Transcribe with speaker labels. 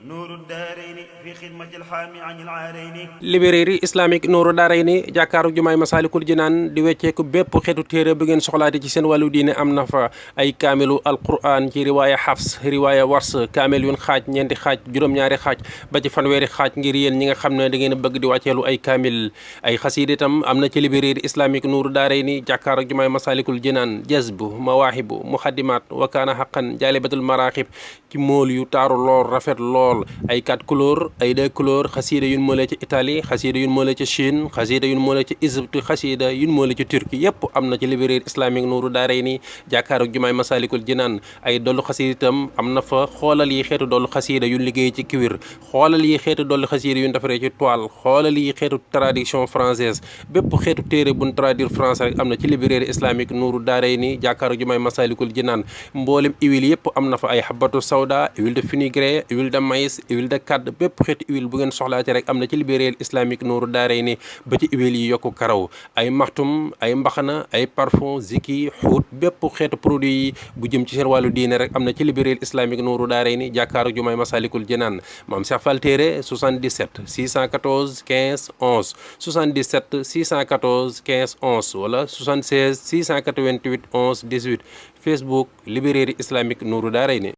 Speaker 1: نور الدارين في خدمة الحامي عن العارين.
Speaker 2: librairie islamique Nourou Darayni jàkkaaru jumaay Masaalikul Jinaan di wecceeku bépp xeetu téere bu ngeen soxlaate ci seen wàllu diine am na fa ay kaamilu alquran ci riwaaya Hafs riwaaya Wars kaamil yun xaaj ñeenti xaaj juróom-ñaari xaaj ba ci fanweeri xaaj ngir yéen ñi nga xam ne da ngeen bëgg di wàcceelu ay kaamil ay xasiid itam am na ci librairie islamique Nourou Darayni jàkkaaru jumaay Masaalikul Jinaan jazbu mawaahibu muxaddimaat wakaana xaqan jaalibatul maraaxib ci mool yu taaru lool rafet lool ay 4 couleurs ay 2 couleurs xasiida yun moolee ci Italie xasiida yun moolee ci Chine xasiida yun moolee ci Égypte xasiida yun moolee ci Turquie yépp am na ci librairie islamique Nourou Darayni jàkkaaru jumaay Masaalikul Jinaan ay dollu xasiida itam am na fa xoolal yi xeetu dollu xasiida yun liggéey ci cuir xoolal yi xeetu dollu xasiida yun defaree ci toile xoolal yi xeetu traduction française bépp xeetu téere buñ traduire français rek am na ci librairie islamique Nourou Darayni jàkkaaru jumaay Masaalikul Jinaan mboolem huile yépp am na fa ay habatu sawda huile de fenugrec huile de maïs huile de kàdd bépp xeetu huile bu ngeen soxlaate rek am na ci librairie islamique Nourou Darayni ba ci huile yi yokku karaw ay maxtum ay mbaxana ay parfum ziki xuut bépp xeetu produit yi bu jëm ci seen wàllu diine rek am na ci librairie islamique Nourou Darayni jàkkaaru jumaay Masaalikul Jinaan maam Cheikh Fall Téere 77 614 15 11 77 614 15 11 wala 76 688 11 18 Facebook librairie islamique Nourou Darayni